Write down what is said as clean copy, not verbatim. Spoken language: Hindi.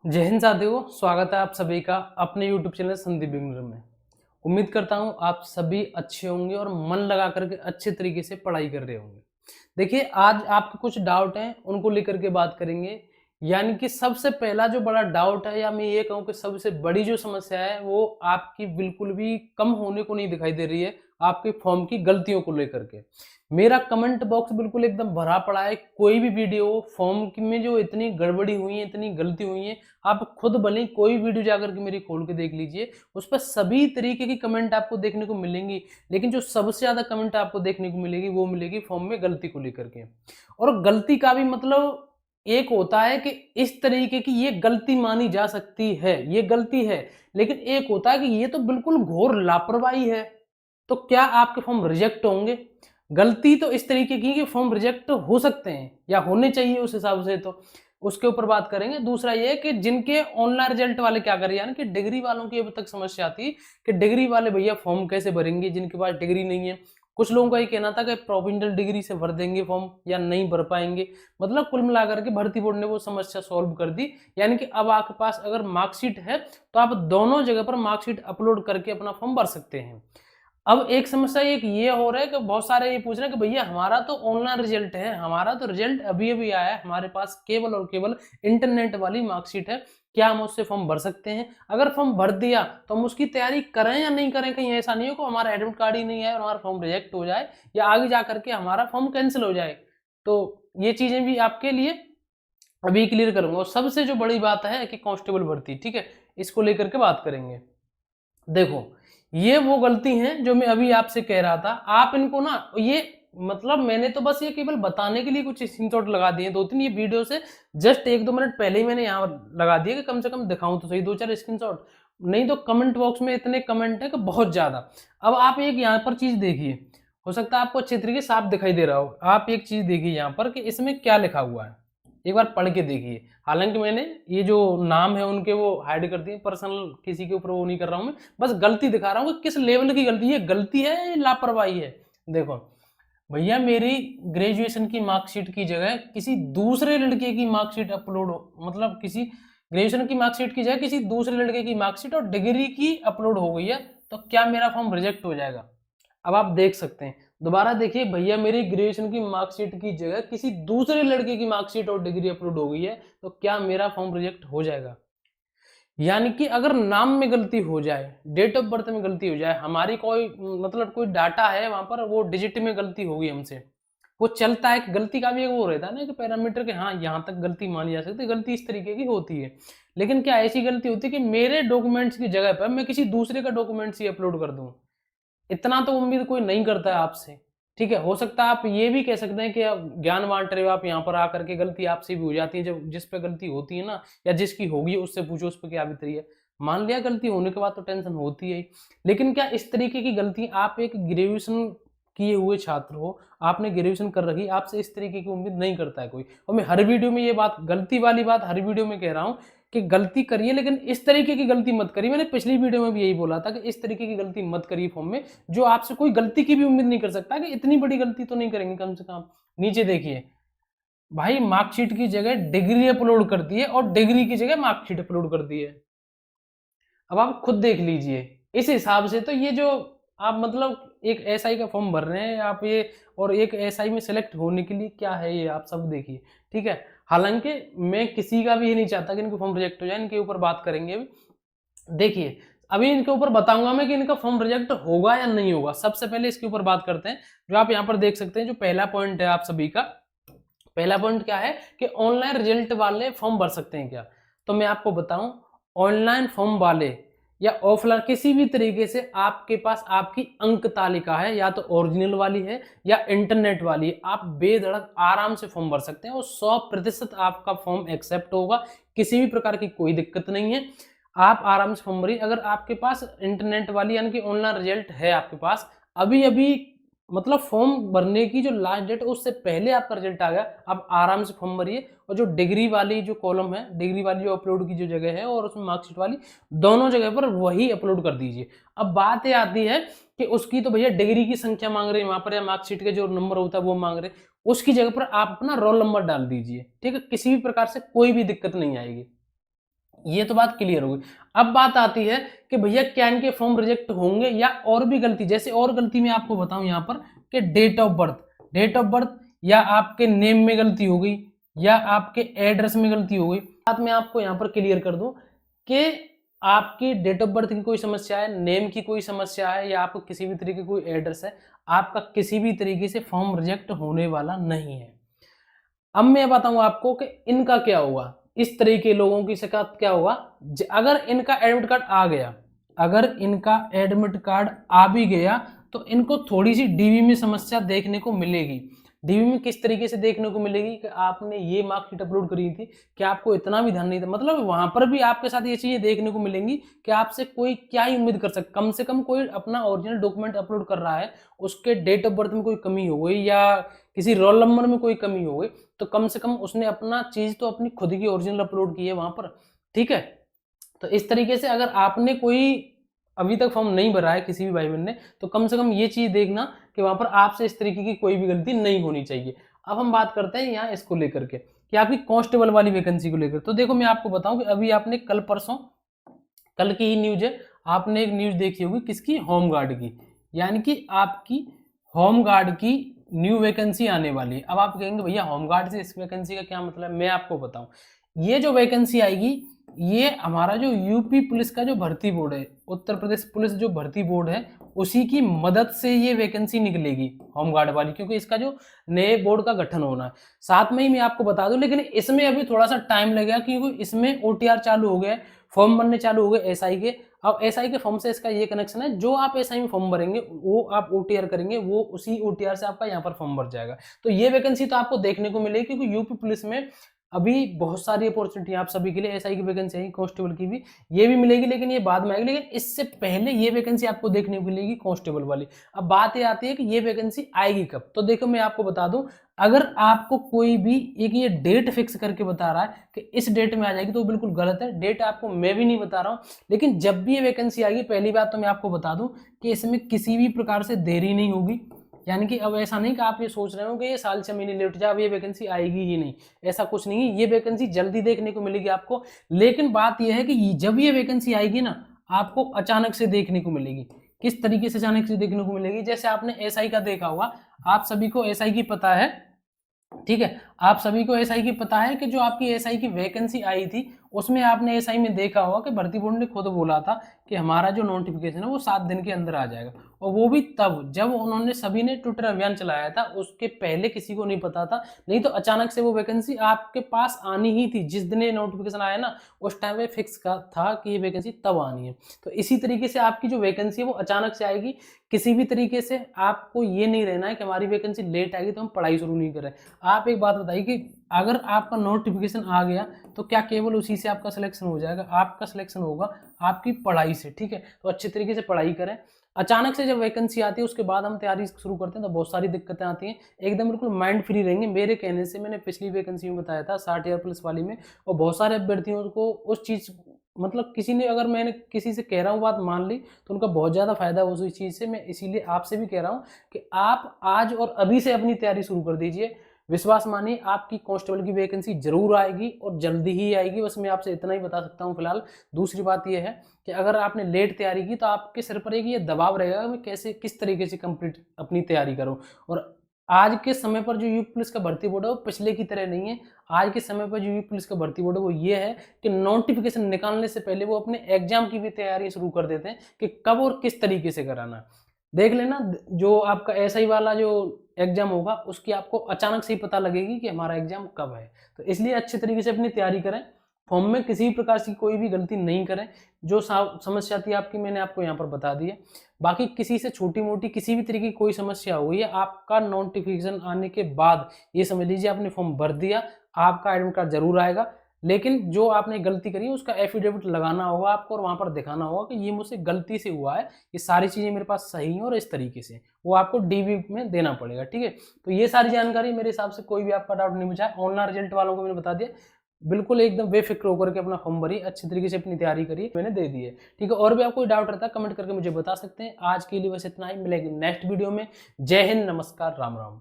जय हिंद साथियों, स्वागत है आप सभी का अपने YouTube चैनल संदीप बिगनर में। उम्मीद करता हूँ आप सभी अच्छे होंगे और मन लगा करके अच्छे तरीके से पढ़ाई कर रहे होंगे। देखिए, आज आपके कुछ डाउट हैं, उनको लेकर के बात करेंगे। यानी कि सबसे पहला जो बड़ा डाउट है, या मैं ये कहूँ कि सबसे बड़ी जो समस्या है, वो आपकी बिल्कुल भी कम होने को नहीं दिखाई दे रही है, आपके फॉर्म की गलतियों को लेकर के। मेरा कमेंट बॉक्स बिल्कुल एकदम भरा पड़ा है। कोई भी वीडियो फॉर्म में जो इतनी गड़बड़ी हुई है, इतनी गलती हुई है, आप खुद भले कोई वीडियो जाकर के मेरी खोल के देख लीजिए, उस पर सभी तरीके की कमेंट आपको देखने को मिलेंगी। लेकिन जो सबसे ज्यादा कमेंट आपको देखने को मिलेगी, वो मिलेगी फॉर्म में गलती को लेकर के। और गलती का भी मतलब एक होता है कि इस तरीके की ये गलती मानी जा सकती है, ये गलती है। लेकिन एक होता है कि ये तो बिल्कुल घोर लापरवाही है। तो क्या आपके फॉर्म रिजेक्ट होंगे? गलती तो इस तरीके की कि फॉर्म रिजेक्ट हो सकते हैं या होने चाहिए उस हिसाब से, तो उसके ऊपर बात करेंगे। दूसरा ये कि जिनके ऑनलाइन रिजल्ट वाले क्या करें, यानी कि डिग्री वालों की अभी तक समस्या थी कि डिग्री वाले भैया फॉर्म कैसे भरेंगे जिनके पास डिग्री नहीं है। कुछ लोगों का ये कहना था कि प्रोविंशियल डिग्री से भर देंगे फॉर्म या नहीं भर पाएंगे। मतलब कुल मिलाकर के भर्ती बोर्ड ने वो समस्या सॉल्व कर दी। यानी कि अब आपके पास अगर मार्कशीट है तो आप दोनों जगह पर मार्कशीट अपलोड करके अपना फॉर्म भर सकते हैं। अब एक समस्या एक ये हो रहा है कि बहुत सारे ये पूछ रहे हैं कि भैया हमारा तो ऑनलाइन रिजल्ट है, हमारा तो रिजल्ट अभी अभी आया है, हमारे पास केवल और केवल इंटरनेट वाली मार्कशीट है, क्या हम उससे फॉर्म भर सकते हैं? अगर फॉर्म भर दिया तो हम उसकी तैयारी करें या नहीं करें? कहीं ऐसा नहीं हो कि हमारा एडमिट कार्ड ही नहीं है और हमारा फॉर्म रिजेक्ट हो जाए या आगे जा करके हमारा फॉर्म कैंसिल हो जाए। तो ये चीजें भी आपके लिए अभी क्लियर करूंगा। और सबसे जो बड़ी बात है कि कांस्टेबल भर्ती, ठीक है, इसको लेकर के बात करेंगे। देखो, ये वो गलती है जो मैं अभी आपसे कह रहा था। आप इनको ना, ये मतलब मैंने तो बस ये केवल बताने के लिए कुछ स्क्रीनशॉट लगा दिए, दो तीन ये वीडियो से जस्ट एक दो मिनट पहले ही मैंने यहाँ लगा दिया कि कम से कम दिखाऊं तो सही दो चार स्क्रीनशॉट। नहीं तो कमेंट बॉक्स में इतने कमेंट है कि बहुत ज्यादा। अब आप एक यहाँ पर चीज देखिए, हो सकता है आपको अच्छे तरीके से साफ दिखाई दे रहा हो। आप एक चीज देखिए यहाँ पर कि इसमें क्या लिखा हुआ है, एक बार पढ़ के देखिए। हालांकि मैंने ये जो नाम है उनके वो हाइड कर दिए, पर्सनल किसी के ऊपर वो नहीं कर रहा हूं मैं, बस गलती दिखा रहा हूं कि किस लेवल की गलती है। गलती है या लापरवाही है? देखो भैया, मेरी ग्रेजुएशन की मार्कशीट की जगह किसी दूसरे लड़के की मार्कशीट अपलोड हो, मतलब किसी ग्रेजुएशन की मार्कशीट की जगह किसी दूसरे लड़के की मार्कशीट और डिग्री की अपलोड हो गई है, तो क्या मेरा फॉर्म रिजेक्ट हो जाएगा? अब आप देख सकते हैं, दोबारा देखिए भैया, मेरी ग्रेजुएशन की मार्कशीट की जगह किसी दूसरे लड़के की मार्कशीट और डिग्री अपलोड हो गई है, तो क्या मेरा फॉर्म रिजेक्ट हो जाएगा? यानी कि अगर नाम में गलती हो जाए, डेट ऑफ बर्थ में गलती हो जाए, हमारी कोई मतलब कोई डाटा है वहां पर, वो डिजिट में गलती होगी हमसे, वो चलता है कि गलती का भी एक वो रहता है ना कि पैरामीटर के, हाँ यहाँ तक गलती मानी जा सकती है, गलती इस तरीके की होती है। लेकिन क्या ऐसी गलती होती है कि मेरे डॉक्यूमेंट्स की जगह पर मैं किसी दूसरे का डॉक्यूमेंट्स ही अपलोड कर दूं? इतना तो उम्मीद कोई नहीं करता है आपसे। ठीक है, हो सकता है आप ये भी कह सकते हैं कि आप ज्ञान बांट रहे हो, आप यहाँ पर आकर के गलती आपसे भी हो जाती है। जब जिस पे गलती होती है ना, या जिसकी होगी उससे पूछो उस पर क्या बीतती है। मान लिया गलती होने के बाद तो टेंशन होती है, लेकिन क्या इस तरीके की गलती, आप एक ग्रेजुएशन किए हुए छात्र हो, आपने ग्रेजुएशन कर रखी, आपसे इस तरीके की उम्मीद नहीं करता है कोई। और मैं हर वीडियो में ये बात, गलती वाली बात हर वीडियो में कह रहा हूँ कि गलती करिए, लेकिन इस तरीके की गलती मत करिए। मैंने पिछली वीडियो में भी यही बोला था कि इस तरीके की गलती मत करिए फॉर्म में, जो आपसे कोई गलती की भी उम्मीद नहीं कर सकता कि इतनी बड़ी गलती तो नहीं करेंगे कम से कम। नीचे देखिए भाई, मार्कशीट की जगह डिग्री अपलोड कर दी है और डिग्री की जगह मार्कशीट अपलोड कर दी है। अब आप खुद देख लीजिए, इस हिसाब से तो ये जो आप मतलब एक एसआई का फॉर्म भर रहे हैं आप ये, और एक एसआई में सेलेक्ट होने के लिए क्या है ये, आप सब देखिए। ठीक है, हालांकि मैं किसी का भी ये नहीं चाहता कि इनके फॉर्म रिजेक्ट हो जाए, इनके ऊपर बात करेंगे अभी। देखिए, अभी इनके ऊपर बताऊंगा मैं कि इनका फॉर्म रिजेक्ट होगा या नहीं होगा। सबसे पहले इसके ऊपर बात करते हैं। जो आप यहाँ पर देख सकते हैं, जो पहला पॉइंट है आप सभी का, पहला पॉइंट क्या है कि ऑनलाइन रिजल्ट वाले फॉर्म भर सकते हैं क्या? तो मैं आपको बताऊं, ऑनलाइन फॉर्म वाले या ऑफलाइन किसी भी तरीके से आपके पास आपकी अंक तालिका है, या तो ओरिजिनल वाली है या इंटरनेट वाली है, आप बेधड़क आराम से फॉर्म भर सकते हैं और 100% आपका फॉर्म एक्सेप्ट होगा। किसी भी प्रकार की कोई दिक्कत नहीं है, आप आराम से फॉर्म भरिए। अगर आपके पास इंटरनेट वाली यानी कि ऑनलाइन रिजल्ट है आपके पास, अभी अभी मतलब फॉर्म भरने की जो लास्ट डेट है उससे पहले आपका रिजल्ट आ गया, आप आराम से फॉर्म भरिए। और जो डिग्री वाली जो कॉलम है, डिग्री वाली जो अपलोड की जो जगह है और उसमें मार्कशीट वाली, दोनों जगह पर वही अपलोड कर दीजिए। अब बात ये आती है कि उसकी तो भैया डिग्री की संख्या मांग रहे हैं वहां पर, या मार्कशीट के जो नंबर होता है वो मांग रहे हैं, उसकी जगह पर आप अपना रोल नंबर डाल दीजिए। ठीक है, किसी भी प्रकार से कोई भी दिक्कत नहीं आएगी। ये तो बात क्लियर हो गई। अब बात आती है कि भैया क्या इनके फॉर्म रिजेक्ट होंगे या और भी गलती, जैसे और गलती मैं आपको बताऊं यहाँ पर कि डेट ऑफ बर्थ या आपके नेम में गलती हो गई या आपके एड्रेस में गलती हो गई। बात मैं आपको यहाँ पर क्लियर कर दूं कि आपकी डेट ऑफ बर्थ की कोई समस्या है, नेम की कोई समस्या है या आपको किसी भी तरीके की कोई एड्रेस है, आपका किसी भी तरीके से फॉर्म रिजेक्ट होने वाला नहीं है। अब मैं बताऊं आपको कि इनका क्या होगा, इस तरह के लोगों की शिकायत क्या होगा। अगर इनका एडमिट कार्ड आ गया, अगर इनका एडमिट कार्ड आ भी गया तो इनको थोड़ी सी डीवी में समस्या देखने को मिलेगी। डीवी में किस तरीके से देखने को मिलेगी कि आपने ये मार्कशीट अपलोड करी थी कि आपको इतना भी ध्यान नहीं था, मतलब वहां पर भी आपके साथ ये चीजें देखने को मिलेंगी कि आपसे कोई क्या ही उम्मीद कर सकता। कम से कम कोई अपना ओरिजिनल डॉक्यूमेंट अपलोड कर रहा है, उसके डेट ऑफ बर्थ में कोई कमी हो गई या किसी रोल नंबर में कोई कमी हो गई, तो कम से कम उसने अपना चीज तो अपनी खुद की ओरिजिनल अपलोड की है वहां पर, ठीक है। तो इस तरीके से अगर आपने कोई अभी तक फॉर्म नहीं भरा है किसी भी भाई बहन ने, तो कम से कम ये चीज देखना कि वहां पर आपसे इस तरीके की कोई भी गलती नहीं होनी चाहिए। अब हम बात करते हैं यहाँ इसको लेकर के कि आपकी कांस्टेबल वाली वैकेंसी को लेकर। तो देखो मैं आपको बताऊं कि अभी आपने कल परसों, कल की ही न्यूज है, आपने एक न्यूज देखी होगी किसकी, होमगार्ड की, यानी कि आपकी होमगार्ड की न्यू वैकेंसी आने वाली है। अब आप कहेंगे भैया होमगार्ड से इस वैकेंसी का क्या मतलब, मैं आपको बताऊं। ये जो वैकेंसी आएगी ये हमारा जो यूपी पुलिस का जो भर्ती बोर्ड है, उत्तर प्रदेश पुलिस जो भर्ती बोर्ड है, उसी की मदद से ये वैकेंसी निकलेगी होमगार्ड वाली, क्योंकि इसका जो नए बोर्ड का गठन होना है। साथ में ही मैं आपको बता दूं, लेकिन इसमें अभी थोड़ा सा टाइम लगेगा क्योंकि इसमें ओटीआर चालू हो गया, फॉर्म बनने चालू हो गए एसआई के। अब एसआई के फॉर्म से इसका ये कनेक्शन है, जो आप एसआई में फॉर्म भरेंगे वो आप ओटीआर करेंगे, वो उसी ओटीआर से आपका यहाँ पर फॉर्म भर जाएगा। तो ये वैकेंसी तो आपको देखने को मिलेगी क्योंकि यूपी पुलिस में अभी बहुत सारी अपॉर्चुनिटी आप सभी के लिए, एसआई की वैकेंसी आएगी, कांस्टेबल की भी ये भी मिलेगी, लेकिन ये बाद में आएगी। लेकिन इससे पहले ये वैकेंसी आपको देखने को मिलेगी कांस्टेबल वाली। अब बात ये आती है कि ये वैकेंसी आएगी कब। तो देखो मैं आपको बता दूं, अगर आपको कोई भी एक ये डेट फिक्स करके बता रहा है कि इस डेट में आ जाएगी, तो बिल्कुल गलत है। डेट आपको मैं भी नहीं बता रहा हूं, लेकिन जब भी ये वैकेंसी आएगी, पहली बात तो मैं आपको बता दूं कि इसमें किसी भी प्रकार से देरी नहीं होगी। यानी कि अब ऐसा नहीं कि आप ये सोच रहे हो कि ये साल 6 महीने लेट जाए, अब ये वैकेंसी आएगी ही नहीं, ऐसा कुछ नहीं है। ये वैकेंसी जल्दी देखने को मिलेगी आपको। लेकिन बात यह है कि जब ये वैकेंसी आएगी ना, आपको अचानक से देखने को मिलेगी। किस तरीके से अचानक से देखने को मिलेगी, जैसे आपने एसआई का देखा होगा, आप सभी को एसआई की पता है, ठीक है, आप सभी को एसआई की पता है कि जो आपकी एसआई की वैकेंसी आई थी उसमें आपने एसआई में देखा होगा कि भर्ती बोर्ड ने खुद बोला था कि हमारा जो नोटिफिकेशन है वो 7 दिन के अंदर आ जाएगा, और वो भी तब जब उन्होंने सभी ने ट्विटर अभियान चलाया था, उसके पहले किसी को नहीं पता था। नहीं तो अचानक से वो वैकेंसी आपके पास आनी ही थी। जिस दिन ये नोटिफिकेशन आया ना, उस टाइम पे फिक्स का था कि ये वैकेंसी तब आनी है। तो इसी तरीके से आपकी जो वैकेंसी है वो अचानक से आएगी। किसी भी तरीके से आपको ये नहीं रहना है कि हमारी वैकेंसी लेट आएगी तो हम पढ़ाई शुरू नहीं करें। आप एक बात बताइए कि अगर आपका नोटिफिकेशन आ गया तो क्या केवल उसी से आपका सिलेक्शन हो जाएगा? आपका सिलेक्शन होगा आपकी पढ़ाई से, ठीक है। तो अच्छे तरीके से पढ़ाई करें। अचानक से जब वैकेंसी आती है उसके बाद हम तैयारी शुरू करते हैं तो बहुत सारी दिक्कतें आती हैं। एकदम बिल्कुल माइंड फ्री रहेंगे। मेरे कहने से मैंने पिछली वैकेंसी में बताया था 60 ईयर पुलिस वाली में, और बहुत सारे अभ्यर्थियों को उस चीज़, मतलब किसी ने, अगर मैंने किसी से कह रहा हूँ बात मान ली तो उनका बहुत ज़्यादा फायदा हो उस चीज़ से। मैं इसीलिए आपसे भी कह रहा हूँ कि आप आज और अभी से अपनी तैयारी शुरू कर दीजिए। विश्वास मानिए आपकी कांस्टेबल की वैकेंसी जरूर आएगी और जल्दी ही आएगी। बस मैं आपसे इतना ही बता सकता हूँ फिलहाल। दूसरी बात यह है कि अगर आपने लेट तैयारी की तो आपके सिर पर एक ये दबाव रहेगा मैं कैसे, किस तरीके से कंप्लीट अपनी तैयारी करूँ। और आज के समय पर जो यूपी पुलिस का भर्ती बोर्ड है वो पिछले की तरह नहीं है। आज के समय पर जो यूपी पुलिस का भर्ती बोर्ड है वो ये है कि नोटिफिकेशन निकालने से पहले वो अपने एग्जाम की भी तैयारी शुरू कर देते हैं कि कब और किस तरीके से कराना है। देख लेना, जो आपका एसआई वाला जो एग्जाम होगा उसकी आपको अचानक से ही पता लगेगी कि हमारा एग्जाम कब है। तो इसलिए अच्छे तरीके से अपनी तैयारी करें। फॉर्म में किसी भी प्रकार की कोई भी गलती नहीं करें। जो समस्या थी आपकी मैंने आपको यहाँ पर बता दी है। बाकी किसी से छोटी मोटी किसी भी तरीके की कोई समस्या हुई है, आपका नोटिफिकेशन आने के बाद ये समझ लीजिए आपने फॉर्म भर दिया, आपका एडमिट कार्ड जरूर आएगा। लेकिन जो आपने गलती करी है उसका एफिडेविट लगाना होगा आपको और वहां पर दिखाना होगा कि ये मुझसे गलती से हुआ है, ये सारी चीजें मेरे पास सही हैं और इस तरीके से वो आपको डीवी में देना पड़ेगा, ठीक है। तो ये सारी जानकारी मेरे हिसाब से कोई भी आपका डाउट नहीं बचा। ऑनलाइन रिजल्ट वालों को मैंने बता दिया, बिल्कुल एकदम बेफिक्र होकर के अपना फॉर्म भरिए, अच्छी तरीके से अपनी तैयारी करिए, मैंने दे दी है, ठीक है। और भी आपको डाउट रहता है कमेंट करके मुझे बता सकते हैं। आज के लिए बस इतना ही, मिलेगी नेक्स्ट वीडियो में। जय हिंद, नमस्कार, राम राम।